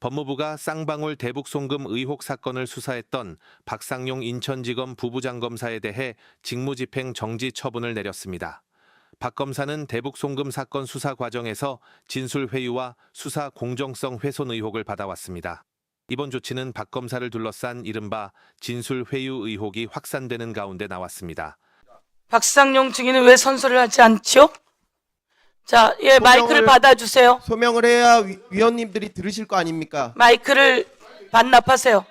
법무부가 쌍방울 대북 송금 의혹 사건을 수사했던 박상용 인천지검 부부장검사에 대해 직무집행 정지 처분을 내렸습니다. 박 검사는 대북 송금 사건 수사 과정에서 진술 회유와 수사 공정성 훼손 의혹을 받아왔습니다. 이번 조치는 박 검사를 둘러싼 이른바 진술 회유 의혹이 확산되는 가운데 나왔습니다. 박상용 증인은 왜 선서를 하지 않죠? 자, 예, 마이크를 받아주세요. 소명을 해야 위원님들이 들으실 거 아닙니까? 마이크를 반납하세요.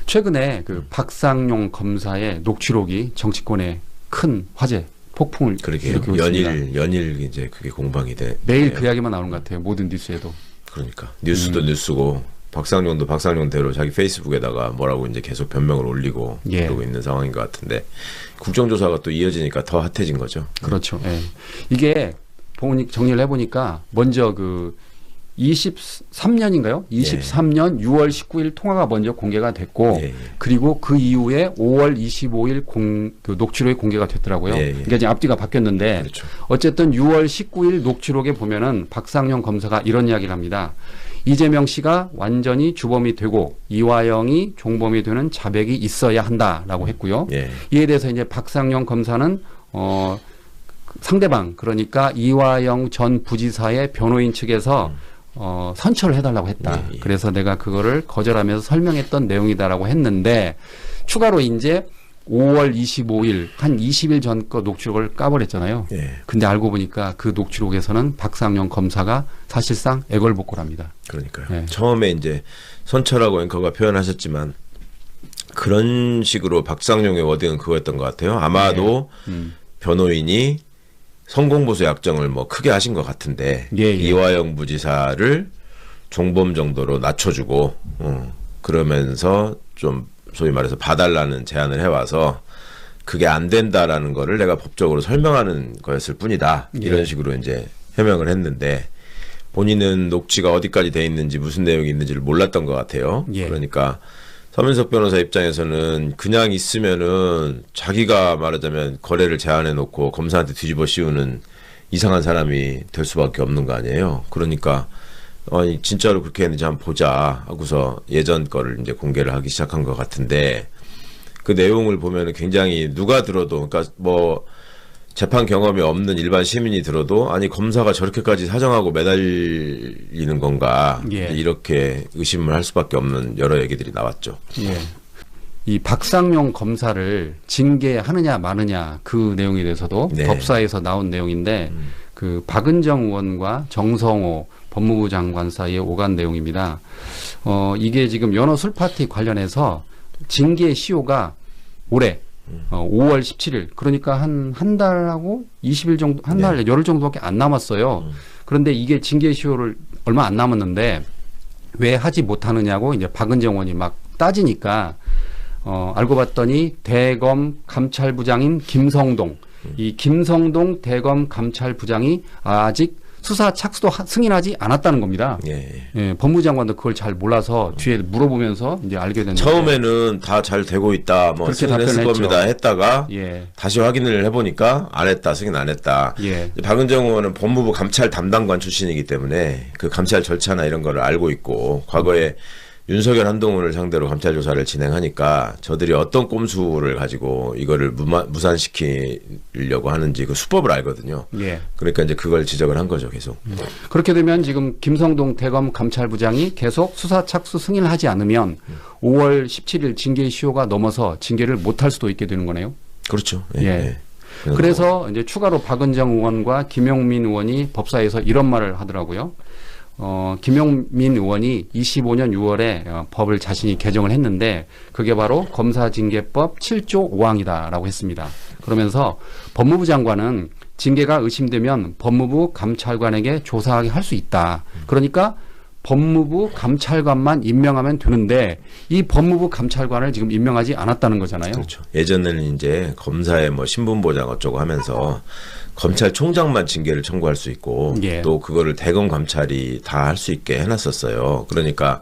최근에 그 박상용 검사의 녹취록이 정치권에 큰 화제, 폭풍을 그러게요. 일으키고 있습니다. 연일 이제 그게 공방이 돼. 매일 그 이야기만 나오는 것 같아요. 모든 뉴스에도. 그러니까 뉴스도 뉴스고 박상용도 박상용대로 자기 페이스북에다가 뭐라고 이제 계속 변명을 올리고 예. 그러고 있는 상황인 것 같은데 국정조사가 또 이어지니까 더 핫해진 거죠. 그렇죠. 예. 이게 정리를 해보니까 먼저 그 23년인가요? 23년 6월 19일 통화가 먼저 공개가 됐고 예. 그리고 그 이후에 5월 25일 그 녹취록이 공개가 됐더라고요. 예. 그러니까 이제 앞뒤가 바뀌었는데 그렇죠. 어쨌든 6월 19일 녹취록에 보면은 박상용 검사가 이런 이야기를 합니다. 이재명 씨가 완전히 주범이 되고 이화영이 종범이 되는 자백이 있어야 한다라고 했고요. 예. 이에 대해서 이제 박상용 검사는 상대방 그러니까 이화영 전 부지사의 변호인 측에서 선처를 해달라고 했다. 예. 그래서 내가 그거를 거절하면서 설명했던 내용이다라고 했는데 추가로 이제 5월 25일 한 20일 전 거 녹취록을 까버렸잖아요. 예. 근데 알고 보니까 그 녹취록에서는 박상용 검사가 사실상 애걸복걸합니다. 그러니까요. 예. 처음에 이제 선처라고 앵커가 표현하셨지만 그런 식으로 박상용의 워딩은 그거였던 것 같아요. 아마도 변호인이 성공보수 약정을 뭐 크게 하신 것 같은데 예, 예. 이화영 부지사를 종범 정도로 낮춰주고 그러면서 좀 소위 말해서 봐달라는 제안을 해와서 그게 안 된다라는 거를 내가 법적으로 설명하는 거였을 뿐이다. 예. 이런 식으로 이제 해명을 했는데 본인은 녹취가 어디까지 돼 있는지 무슨 내용이 있는지를 몰랐던 것 같아요. 예. 그러니까 서민석 변호사 입장에서는 그냥 있으면은 자기가 말하자면 거래를 제안해 놓고 검사한테 뒤집어 씌우는 이상한 사람이 될 수밖에 없는 거 아니에요. 그러니까 아니 진짜로 그렇게 했는지 한번 보자 하고서 예전 거를 이제 공개를 하기 시작한 것 같은데 그 내용을 보면은 굉장히 누가 들어도 그러니까 뭐 재판 경험이 없는 일반 시민이 들어도 아니 검사가 저렇게까지 사정하고 매달리는 건가 예. 이렇게 의심을 할 수밖에 없는 여러 얘기들이 나왔죠. 예. 이 박상용 검사를 징계하느냐 마느냐 그 내용에 대해서도 네. 법사에서 나온 내용인데 그 박은정 의원과 정성호 법무부 장관 사이에 오간 내용입니다. 이게 지금 연어 술 파티 관련해서 징계 시효가 올해 5월 17일 그러니까 한 달하고 20일 정도 한 달 열흘 정도밖에 안 남았어요. 그런데 이게 징계 시효를 얼마 안 남았는데 왜 하지 못하느냐고 이제 박은정 의원이 막 따지니까 알고 봤더니 대검 감찰부장인 김성동 이 김성동 대검 감찰부장이 아직 수사 착수도 승인하지 않았다는 겁니다. 예. 예, 법무장관도 그걸 잘 몰라서 뒤에 물어보면서 이제 알게 됐는데 처음에는 다 잘 되고 있다, 뭐 그렇게 승인했을 답변을 겁니다 했죠. 했다가 예, 다시 확인을 해보니까 안 했다, 승인 안 했다. 예, 박은정 의원은 법무부 감찰 담당관 출신이기 때문에 그 감찰 절차나 이런 거를 알고 있고 과거에 윤석열 한동훈을 상대로 감찰 조사를 진행하니까 저들이 어떤 꼼수를 가지고 이거를 무산시키려고 하는지 그 수법을 알거든요. 예. 그러니까 이제 그걸 지적을 한 거죠, 계속. 그렇게 되면 지금 김성동 대검 감찰부장이 계속 수사 착수 승인을 하지 않으면 5월 17일 징계 시효가 넘어서 징계를 못할 수도 있게 되는 거네요. 그렇죠. 예. 그래서 이제 추가로 박은정 의원과 김용민 의원이 법사에서 이런 말을 하더라고요. 김용민 의원이 25년 6월에 법을 자신이 개정을 했는데 그게 바로 검사징계법 7조 5항이다라고 했습니다. 그러면서 법무부 장관은 징계가 의심되면 법무부 감찰관에게 조사하게 할 수 있다. 그러니까 법무부 감찰관만 임명하면 되는데 이 법무부 감찰관을 지금 임명하지 않았다는 거잖아요. 그렇죠. 예전에는 이제 검사의 뭐 신분보장 어쩌고 하면서 검찰총장만 징계를 청구할 수 있고 예. 또 그거를 대검 감찰이 다 할 수 있게 해놨었어요. 그러니까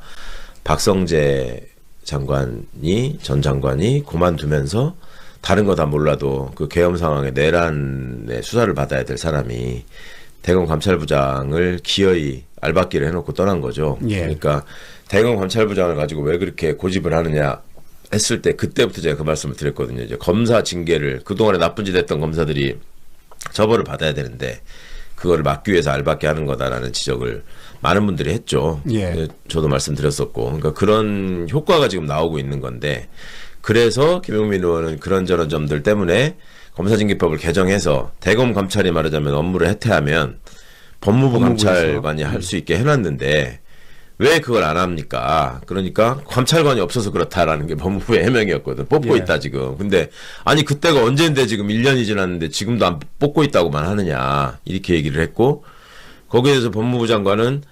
박성재 전 장관이 그만두면서 다른 거 다 몰라도 그 계엄 상황에 내란의 수사를 받아야 될 사람이 대검 감찰부장을 기어이 알박기를 해놓고 떠난 거죠. 예. 그러니까 대검 감찰부장을 가지고 왜 그렇게 고집을 하느냐 했을 때 그때부터 제가 그 말씀을 드렸거든요. 이제 검사 징계를 그동안에 나쁜 짓 했던 검사들이 처벌을 받아야 되는데 그거를 막기 위해서 알박기 하는 거다라는 지적을 많은 분들이 했죠. 예. 저도 말씀드렸었고. 그러니까 그런 효과가 지금 나오고 있는 건데 그래서 김용민 의원은 그런저런 점들 때문에 검사징계법을 개정해서 대검 감찰이 말하자면 업무를 해태하면 법무부 법무부에서. 감찰관이 할 수 있게 해놨는데 왜 그걸 안 합니까? 그러니까 감찰관이 없어서 그렇다라는 게 법무부의 해명이었거든. 뽑고 예. 있다 지금. 근데 아니 그때가 언젠데 지금 1년이 지났는데 지금도 안 뽑고 있다고만 하느냐 이렇게 얘기를 했고 거기에 대해서 법무부 장관은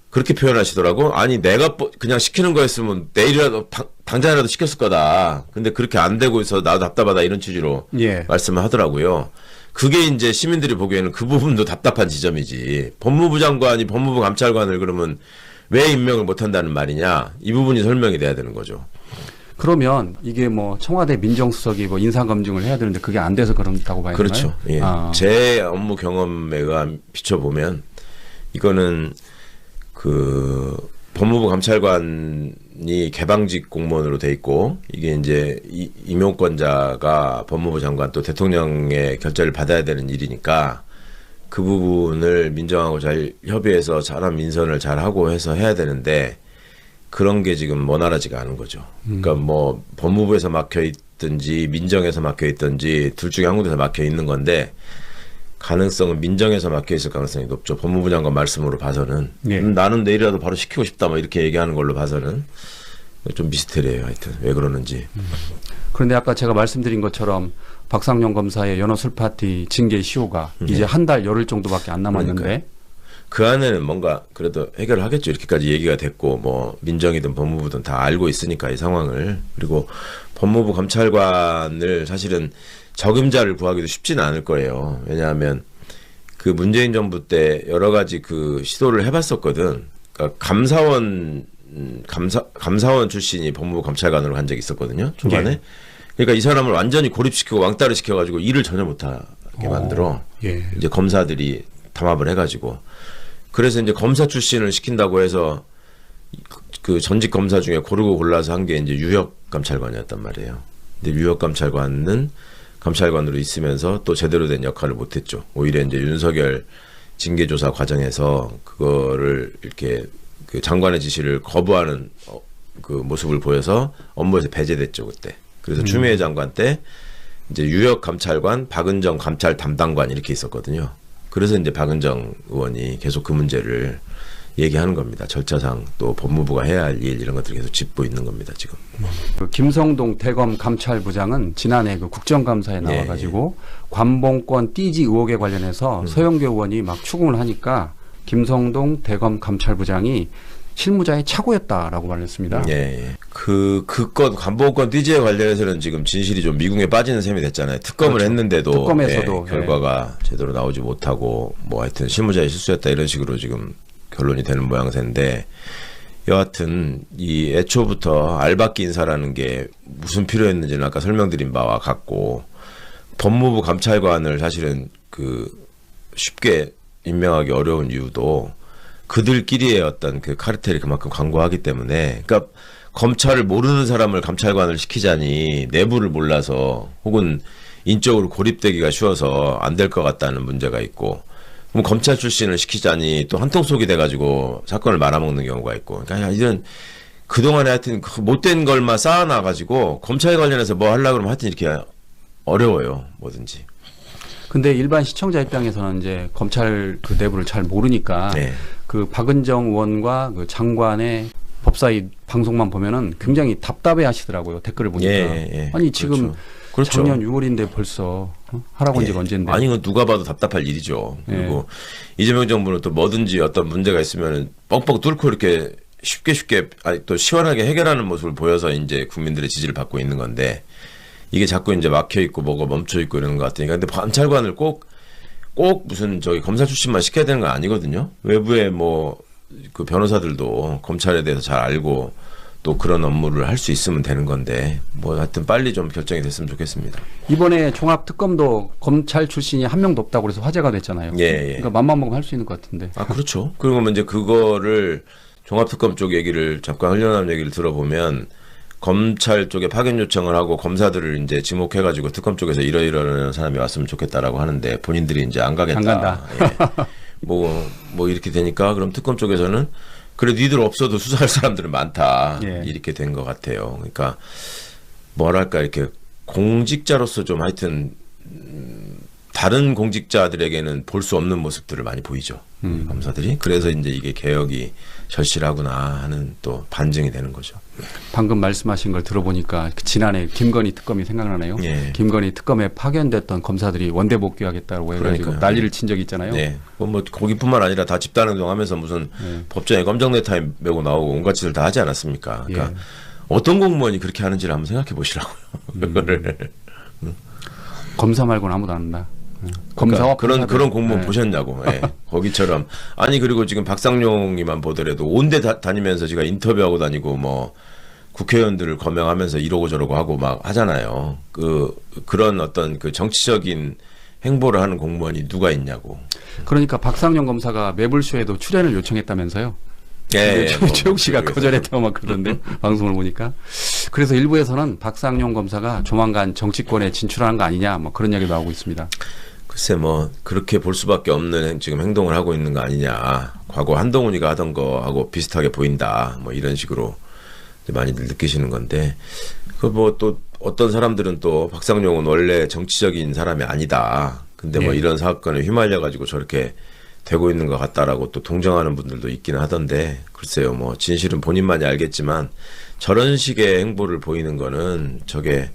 그렇게 표현하시더라고. 아니 내가 그냥 시키는 거였으면 내일이라도 당장이라도 시켰을 거다. 근데 그렇게 안 되고 있어 나도 답답하다 이런 취지로 예. 말씀을 하더라고요. 그게 이제 시민들이 보기에는 그 부분도 답답한 지점이지. 법무부 장관이 법무부 감찰관을 그러면 왜 임명을 못 한다는 말이냐? 이 부분이 설명이 돼야 되는 거죠. 그러면 이게 뭐 청와대 민정수석이 뭐 인사검증을 해야 되는데 그게 안 돼서 그런다고 봐야 되나요? 그렇죠. 예. 아. 제 업무 경험에 비춰보면 이거는 그 법무부 감찰관이 개방직 공무원으로 돼 있고 이게 이제 임용권자가 법무부 장관 또 대통령의 결재를 받아야 되는 일이니까 그 부분을 민정하고 잘 협의해서 사람 인선을 잘 하고 해서 해야 되는데 그런 게 지금 원활하지가 않은 거죠. 그러니까 뭐 법무부에서 막혀 있든지 민정에서 막혀 있든지 둘 중에 한 군데서 막혀 있는 건데 가능성은 민정에서 막혀 있을 가능성이 높죠. 법무부 장관 말씀으로 봐서는 예. 나는 내일이라도 바로 시키고 싶다 뭐 이렇게 얘기하는 걸로 봐서는 좀 미스테리해요. 하여튼 왜 그러는지. 그런데 아까 제가 말씀드린 것처럼 박상용 검사의 연어 술 파티 징계 시효가 이제 한 달 열흘 정도밖에 안 남았는데 그러니까요. 그 안에는 뭔가 그래도 해결을 하겠죠. 이렇게까지 얘기가 됐고 뭐 민정이든 법무부든 다 알고 있으니까 이 상황을. 그리고 법무부 감찰관을 사실은 적임자를 구하기도 쉽지는 않을 거예요. 왜냐하면 그 문재인 정부 때 여러 가지 그 시도를 해봤었거든. 그러니까 감사원 출신이 법무부 감찰관으로 간 적이 있었거든요. 초반에. 예. 그러니까 이 사람을 완전히 고립시키고 왕따를 시켜가지고 일을 전혀 못하게 만들어. 예. 이제 검사들이 담합을 해가지고. 그래서 이제 검사 출신을 시킨다고 해서 그 전직 검사 중에 고르고 골라서 한 게 이제 유역 감찰관이었단 말이에요. 근데 유역 감찰관은 감찰관으로 있으면서 또 제대로 된 역할을 못했죠. 오히려 이제 윤석열 징계조사 과정에서 그거를 이렇게 그 장관의 지시를 거부하는 그 모습을 보여서 업무에서 배제됐죠 그때. 그래서 추미애 장관 때 이제 유역 감찰관, 박은정 감찰 담당관 이렇게 있었거든요. 그래서 이제 박은정 의원이 계속 그 문제를 얘기하는 겁니다. 절차상 또 법무부가 해야 할 일 이런 것들을 계속 짚고 있는 겁니다 지금. 그 김성동 대검 감찰부장은 지난해 그 국정감사에 나와가지고 관봉권 띠지 의혹에 관련해서 서영교 의원이 막 추궁을 하니까 김성동 대검 감찰부장이 실무자의 착오였다라고 말했습니다. 예. 그 건 관보권 띠지에 관련해서는 지금 진실이 좀 미궁에 빠지는 셈이 됐잖아요. 특검을 그렇죠. 했는데도 특검에서도, 결과가 제대로 나오지 못하고 뭐 하여튼 실무자의 실수였다 이런 식으로 지금 결론이 되는 모양새인데 여하튼 이 애초부터 알박기 인사라는 게 무슨 필요했는지는 아까 설명드린 바와 같고 법무부 감찰관을 사실은 그 쉽게 임명하기 어려운 이유도 그들끼리의 어떤 그 카르텔이 그만큼 강고하기 때문에 그러니까 검찰을 모르는 사람을 감찰관을 시키자니 내부를 몰라서 혹은 인적으로 고립되기가 쉬워서 안 될 것 같다는 문제가 있고 그럼 검찰 출신을 시키자니 또 한통속이 돼가지고 사건을 말아먹는 경우가 있고 그러니까 이런 그동안에 하여튼 그 못된 걸만 쌓아놔가지고 검찰 관련해서 뭐 하려고 그러면 하여튼 이렇게 어려워요 뭐든지. 근데 일반 시청자 입장에서는 이제 검찰 그 내부를 잘 모르니까 네. 그 박은정 의원과 그 장관의 법사위 방송만 보면은 굉장히 답답해 하시더라고요. 댓글을 보니까. 예. 아니 지금 그렇죠. 작년 6월인데 벌써 하라고 한 지가 언젠데. 아니 이건 누가 봐도 답답할 일이죠. 그리고 이재명 정부는 또 뭐든지 어떤 문제가 있으면은 뻥뻥 뚫고 이렇게 쉽게 아니 또 시원하게 해결하는 모습을 보여서 이제 국민들의 지지를 받고 있는 건데 이게 자꾸 이제 막혀 있고 뭐가 멈춰 있고 이러는 것 같으니까 근데 감찰관을 꼭 무슨 저기 검사 출신만 시켜야 되는 건 아니거든요. 외부에 뭐 그 변호사들도 검찰에 대해서 잘 알고 또 그런 업무를 할 수 있으면 되는 건데 뭐 하여튼 빨리 좀 결정이 됐으면 좋겠습니다. 이번에 종합특검도 검찰 출신이 한 명도 없다고 그래서 화제가 됐잖아요. 예, 예. 그러니까 맘만 먹으면 할 수 있는 것 같은데. 아, 그렇죠. 그러면 이제 그거를 종합특검 쪽 얘기를 잠깐 흘려나온 얘기를 들어보면 검찰 쪽에 파견 요청을 하고 검사들을 이제 지목해가지고 특검 쪽에서 이러이러한 사람이 왔으면 좋겠다라고 하는데 본인들이 이제 안 가겠다. 안 간다. 예. 뭐 이렇게 되니까 그럼 특검 쪽에서는 그래 니들 없어도 수사할 사람들은 많다. 예. 이렇게 된 것 같아요. 그러니까 뭐랄까 이렇게 공직자로서 좀 하여튼 다른 공직자들에게는 볼 수 없는 모습들을 많이 보이죠. 검사들이. 그래서 이제 이게 개혁이 절실하구나 하는 또 반증이 되는 거죠. 방금 말씀하신 걸 들어보니까 그 지난해 김건희 특검이 생각나네요. 예. 김건희 특검에 파견됐던 검사들이 원대 복귀하겠다고 해가지고 그러니까요. 난리를 친 적이 있잖아요. 네. 뭐 거기뿐만 아니라 다 집단행동하면서 무슨 법정에 검정 넥타이 메고 나오고 온갖 짓을 다 하지 않았습니까? 그러니까 예. 어떤 공무원이 그렇게 하는지를 한번 생각해 보시라고요. 그거를. 검사 말고는 아무도 안 한다. 검사와 그러니까 그런 공무원 네. 보셨냐고. 예. 거기처럼 아니 그리고 지금 박상용이만 보더라도 온데 다니면서 제가 인터뷰하고 다니고 뭐 국회의원들을 거명하면서 이러고 저러고 하고 막 하잖아요. 그런 어떤 그 정치적인 행보를 하는 공무원이 누가 있냐고. 그러니까 박상용 검사가 매불쇼에도 출연을 요청했다면서요. 예, 뭐 최욱 씨가 그래서. 거절했다고 막 그러던데 방송을 보니까. 그래서 일부에서는 박상용 검사가 조만간 정치권에 진출하는 거 아니냐 뭐 그런 이야기도 나오고 있습니다. 글쎄 뭐 그렇게 볼 수밖에 없는 지금 행동을 하고 있는 거 아니냐. 과거 한동훈이가 하던 거하고 비슷하게 보인다. 뭐 이런 식으로 많이들 느끼시는 건데 그 뭐 또 어떤 사람들은 또 박상용은 원래 정치적인 사람이 아니다. 근데 뭐 네. 이런 사건에 휘말려 가지고 저렇게 되고 있는 것 같다라고 또 동정하는 분들도 있기는 하던데 글쎄요 뭐 진실은 본인만이 알겠지만 저런 식의 행보를 보이는 거는 저게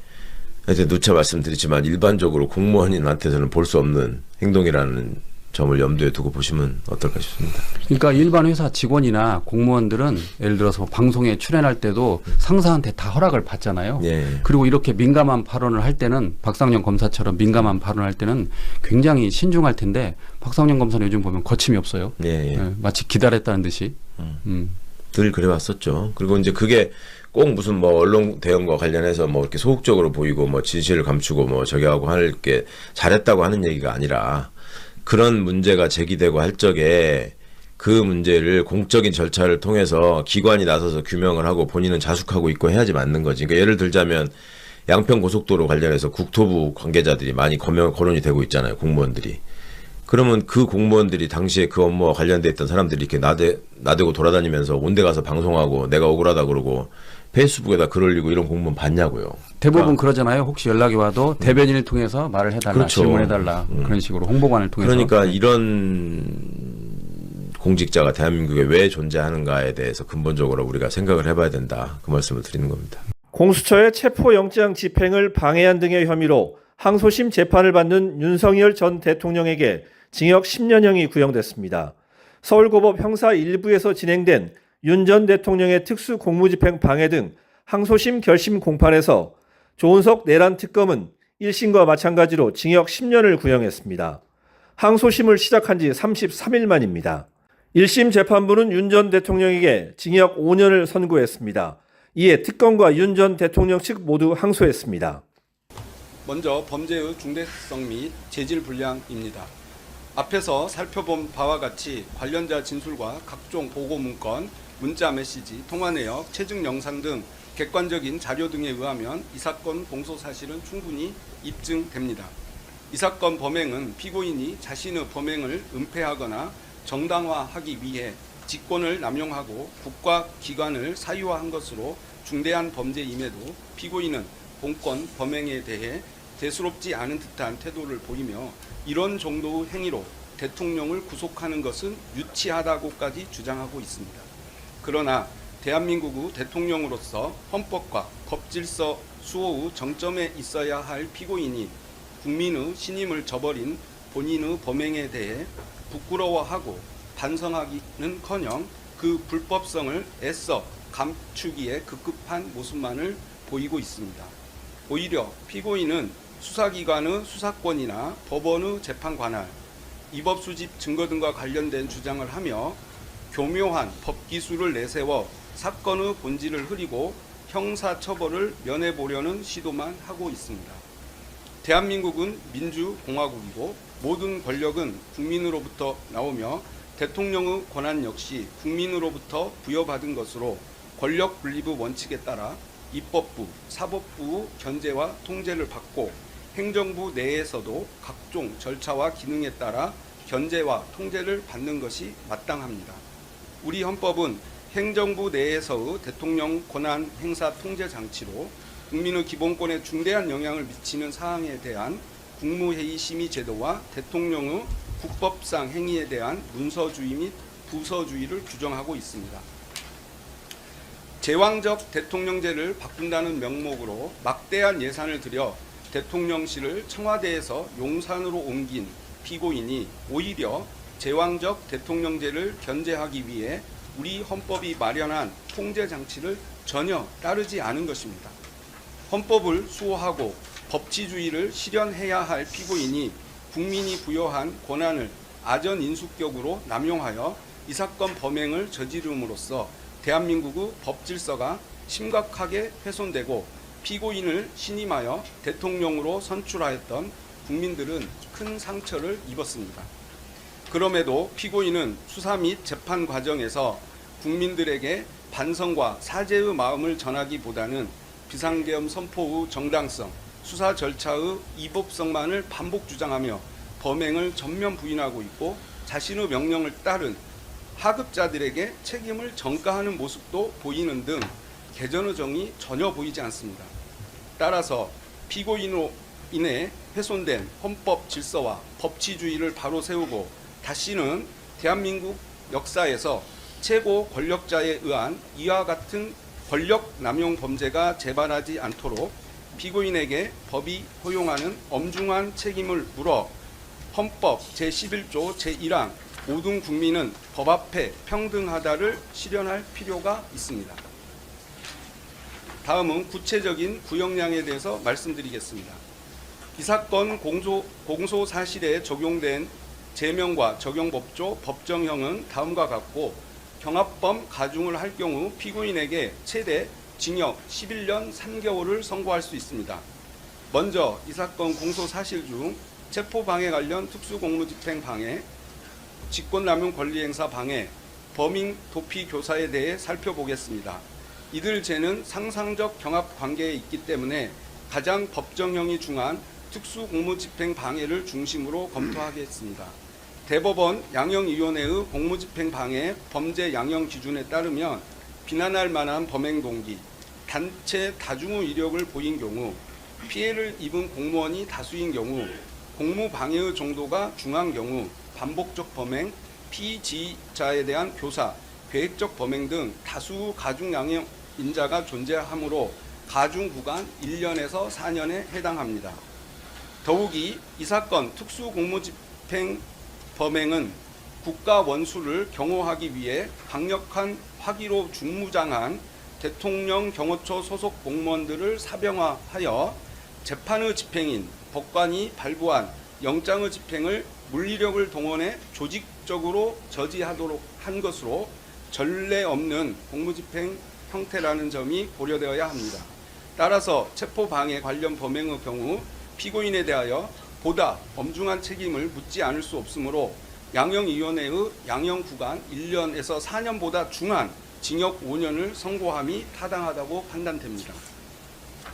하여튼 누차 말씀드리지만 일반적으로 공무원인한테서는 볼 수 없는 행동이라는 점을 염두에 두고 보시면 어떨까 싶습니다. 그러니까 일반 회사 직원이나 공무원들은 예를 들어서 방송에 출연할 때도 상사한테 다 허락을 받잖아요. 예. 그리고 이렇게 민감한 발언을 할 때는 박상용 검사처럼 민감한 발언을 할 때는 굉장히 신중할 텐데 박상용 검사는 요즘 보면 거침이 없어요. 예, 예. 예, 마치 기다렸다는 듯이. 늘 그래왔었죠. 그리고 이제 그게 꼭 무슨 뭐 언론 대응과 관련해서 뭐 이렇게 소극적으로 보이고 뭐 진실을 감추고 뭐 저기 하고 할 게 잘했다고 하는 얘기가 아니라 그런 문제가 제기되고 할 적에 그 문제를 공적인 절차를 통해서 기관이 나서서 규명을 하고 본인은 자숙하고 있고 해야지 맞는 거지. 그러니까 예를 들자면 양평 고속도로 관련해서 국토부 관계자들이 많이 거론이 되고 있잖아요. 공무원들이. 그러면 그 공무원들이 당시에 그 업무와 관련돼 있던 사람들이 이렇게 나대고 돌아다니면서 온데 가서 방송하고 내가 억울하다 그러고 페이스북에다 글 올리고 이런 공무원 봤냐고요. 대부분 그러잖아요. 혹시 연락이 와도 대변인을 통해서 말을 해달라, 그렇죠. 질문해달라 그런 식으로 홍보관을 통해서. 그러니까 이런 공직자가 대한민국에 왜 존재하는가에 대해서 근본적으로 우리가 생각을 해봐야 된다. 그 말씀을 드리는 겁니다. 공수처의 체포영장 집행을 방해한 등의 혐의로 항소심 재판을 받는 윤석열 전 대통령에게 징역 10년형이 구형됐습니다. 서울고법 형사 1부에서 진행된 윤 전 대통령의 특수 공무집행 방해 등 항소심 결심 공판에서 조은석 내란 특검은 1심과 마찬가지로 징역 10년을 구형했습니다. 항소심을 시작한 지 33일 만입니다. 1심 재판부는 윤 전 대통령에게 징역 5년을 선고했습니다. 이에 특검과 윤 전 대통령 측 모두 항소했습니다. 먼저 범죄의 중대성 및 재질 불량입니다. 앞에서 살펴본 바와 같이 관련자 진술과 각종 보고 문건, 문자 메시지, 통화 내역, 체증 영상 등 객관적인 자료 등에 의하면 이 사건 공소 사실은 충분히 입증됩니다. 이 사건 범행은 피고인이 자신의 범행을 은폐하거나 정당화하기 위해 직권을 남용하고 국가 기관을 사유화한 것으로 중대한 범죄임에도 피고인은 본건 범행에 대해 대수롭지 않은 듯한 태도를 보이며 이런 정도의 행위로 대통령을 구속하는 것은 유치하다고까지 주장하고 있습니다. 그러나 대한민국의 대통령으로서 헌법과 법질서 수호의 정점에 있어야 할 피고인이 국민의 신임을 저버린 본인의 범행에 대해 부끄러워하고 반성하기는커녕 그 불법성을 애써 감추기에 급급한 모습만을 보이고 있습니다. 오히려 피고인은 수사기관의 수사권이나 법원의 재판 관할, 입법 수집 증거 등과 관련된 주장을 하며 교묘한 법 기술을 내세워 사건의 본질을 흐리고 형사처벌을 면해보려는 시도만 하고 있습니다. 대한민국은 민주공화국이고 모든 권력은 국민으로부터 나오며 대통령의 권한 역시 국민으로부터 부여받은 것으로 권력 분립의 원칙에 따라 입법부, 사법부의 견제와 통제를 받고 행정부 내에서도 각종 절차와 기능에 따라 견제와 통제를 받는 것이 마땅합니다. 우리 헌법은 행정부 내에서의 대통령 권한 행사 통제 장치로 국민의 기본권에 중대한 영향을 미치는 사항에 대한 국무회의 심의 제도와 대통령의 국법상 행위에 대한 문서주의 및 부서주의를 규정하고 있습니다. 제왕적 대통령제를 바꾼다는 명목으로 막대한 예산을 들여 대통령실을 청와대에서 용산으로 옮긴 피고인이 오히려 제왕적 대통령제를 견제하기 위해 우리 헌법이 마련한 통제 장치를 전혀 따르지 않은 것입니다. 헌법을 수호하고 법치주의를 실현해야 할 피고인이 국민이 부여한 권한을 아전인수격으로 남용하여 이 사건 범행을 저지름으로써 대한민국의 법질서가 심각하게 훼손되고 피고인을 신임하여 대통령으로 선출하였던 국민들은 큰 상처를 입었습니다. 그럼에도 피고인은 수사 및 재판 과정에서 국민들에게 반성과 사죄의 마음을 전하기보다는 비상계엄 선포의 정당성, 수사 절차의 이법성만을 반복 주장하며 범행을 전면 부인하고 있고 자신의 명령을 따른 하급자들에게 책임을 전가하는 모습도 보이는 등 개전의 정이 전혀 보이지 않습니다. 따라서 피고인으로 인해 훼손된 헌법 질서와 법치주의를 바로 세우고 다시는 대한민국 역사에서 최고 권력자에 의한 이와 같은 권력 남용 범죄가 재발하지 않도록 피고인에게 법이 허용하는 엄중한 책임을 물어 헌법 제11조 제1항 모든 국민은 법 앞에 평등하다를 실현할 필요가 있습니다. 다음은 구체적인 구형량에 대해서 말씀드리겠습니다. 이 사건 공소 사실에 적용된 제명과 적용법조 법정형은 다음과 같고 경합범 가중을 할 경우 피고인에게 최대 징역 11년 3개월을 선고할 수 있습니다. 먼저 이 사건 공소 사실 중 체포방해 관련 특수공무집행 방해, 직권남용 권리행사 방해, 범인 도피 교사에 대해 살펴보겠습니다. 이들 죄는 상상적 경합 관계에 있기 때문에 가장 법정형이 중한 특수공무집행 방해를 중심으로 검토하겠습니다. 대법원 양형위원회의 공무집행 방해 범죄 양형 기준에 따르면 비난할 만한 범행 동기, 단체 다중의 이력을 보인 경우, 피해를 입은 공무원이 다수인 경우, 공무 방해의 정도가 중한 경우, 반복적 범행, 피지자에 대한 교사, 계획적 범행 등 다수 가중 양형 인자가 존재하므로 가중 구간 1년에서 4년에 해당합니다. 더욱이 이 사건 특수공무집행 범행은 국가 원수를 경호하기 위해 강력한 화기로 중무장한 대통령 경호처 소속 공무원들을 사병화하여 재판의 집행인 법관이 발부한 영장의 집행을 물리력을 동원해 조직적으로 저지하도록 한 것으로 전례 없는 공무집행 형태라는 점이 고려되어야 합니다. 따라서 체포방해 관련 범행의 경우 피고인에 대하여 보다 엄중한 책임을 묻지 않을 수 없으므로 양형위원회의 양형구간 1년에서 4년보다 중한 징역 5년을 선고함이 타당하다고 판단됩니다.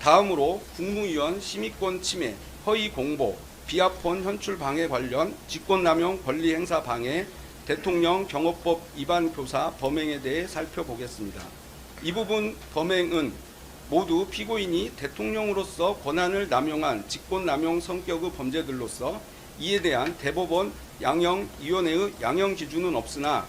다음으로 국무위원 심의권 침해, 허위 공보, 비합본 현출 방해 관련 직권남용 권리행사 방해, 대통령 경호법 위반 교사 범행에 대해 살펴보겠습니다. 이 부분 범행은 모두 피고인이 대통령으로서 권한을 남용한 직권남용 성격의 범죄들로서 이에 대한 대법원 양형위원회의 양형 기준은 없으나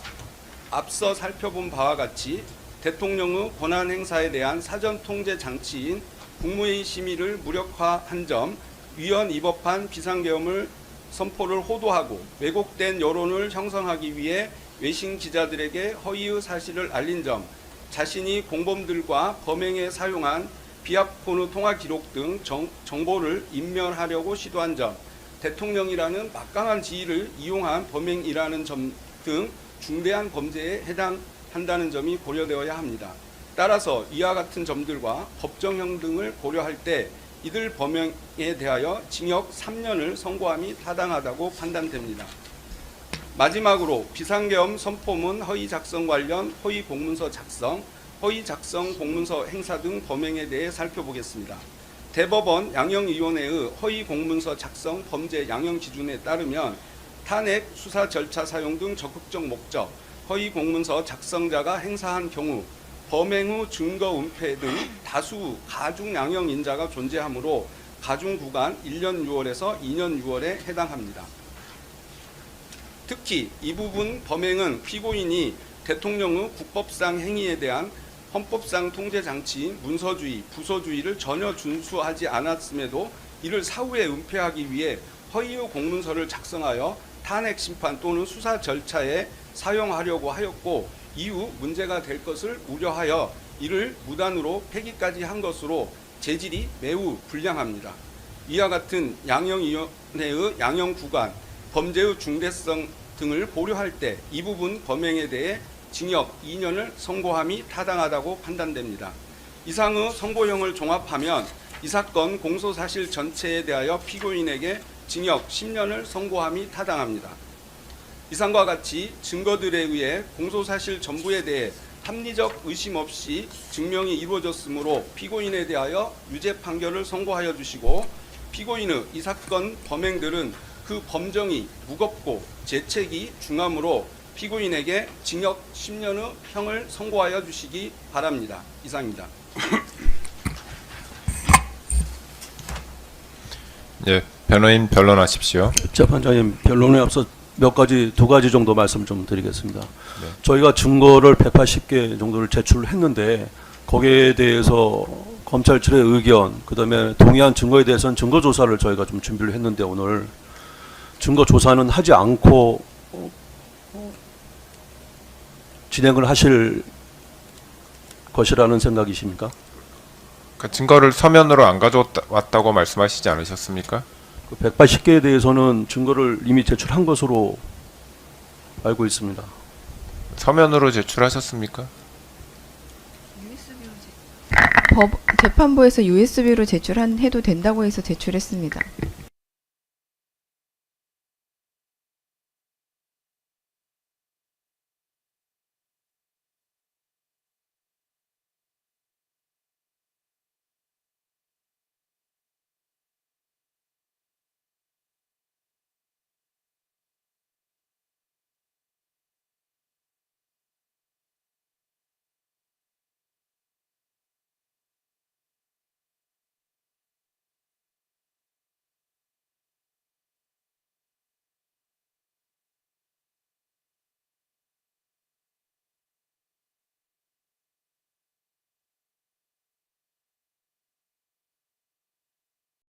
앞서 살펴본 바와 같이 대통령의 권한 행사에 대한 사전 통제 장치인 국무회의 심의를 무력화한 점, 위헌 위법한 비상계엄을 선포를 호도하고 왜곡된 여론을 형성하기 위해 외신 기자들에게 허위의 사실을 알린 점, 자신이 공범들과 범행에 사용한 비합폰의 통화 기록 등 정보를 인멸하려고 시도한 점, 대통령이라는 막강한 지위를 이용한 범행이라는 점 등 중대한 범죄에 한다는 점이 고려되어야 합니다. 따라서 이와 같은 점들과 법정형 등을 고려할 때 이들 범행에 대하여 징역 3년을 선고함이 타당하다고 판단됩니다. 마지막으로 비상계엄 선포문 허위 작성 관련 허위 공문서 작성, 허위 작성 공문서 행사 등 범행에 대해 살펴보겠습니다. 대법원 양형위원회의 허위 공문서 작성 범죄 양형 기준에 따르면 탄핵 수사 절차 사용 등 적극적 목적, 허위 공문서 작성자가 행사한 경우 범행 후 증거 은폐 등 다수 가중 양형 인자가 존재하므로 가중 구간 1년 6월에서 2년 6월에 해당합니다. 특히 이 부분 범행은 피고인이 대통령의 국법상 행위에 대한 헌법상 통제장치인 문서주의, 부서주의를 전혀 준수하지 않았음에도 이를 사후에 은폐하기 위해 허위의 공문서를 작성하여 탄핵 심판 또는 수사 절차에 사용하려고 하였고 이후 문제가 될 것을 우려하여 이를 무단으로 폐기까지 한 것으로 재질이 매우 불량합니다. 이와 같은 양형위원회의 양형 구간, 범죄의 중대성 등을 고려할 때 이 부분 범행에 대해 징역 2년을 선고함이 타당하다고 판단됩니다. 이상의 선고형을 종합하면 이 사건 공소사실 전체에 대하여 피고인에게 징역 10년을 선고함이 타당합니다. 이상과 같이 증거들에 의해 공소사실 전부에 대해 합리적 의심 없이 증명이 이루어졌으므로 피고인에 대하여 유죄 판결을 선고하여 주시고 피고인의 이 사건 범행들은 그 범정이 무겁고 죄책이 중하므로 피고인에게 징역 10년의 형을 선고하여 주시기 바랍니다. 이상입니다. 예, 변호인 변론하십시오. 재판장님, 변론에 앞서 두 가지 정도 말씀 좀 드리겠습니다. 저희가 증거를 180개 정도를 제출했는데 거기에 대해서 검찰 측의 의견, 그다음에 동의한 증거에 대해서는 증거 조사를 저희가 좀 준비를 했는데 오늘 증거 조사는 하지 않고 진행을 하실 것이라는 생각이십니까? 그 증거를 서면으로 안 가져왔다고 말씀하시지 않으셨습니까? 그 180개에 대해서는 증거를 이미 제출한 것으로 알고 있습니다. 서면으로 제출하셨습니까? 재판부에서 USB로 제출해도 된다고 해서 제출했습니다.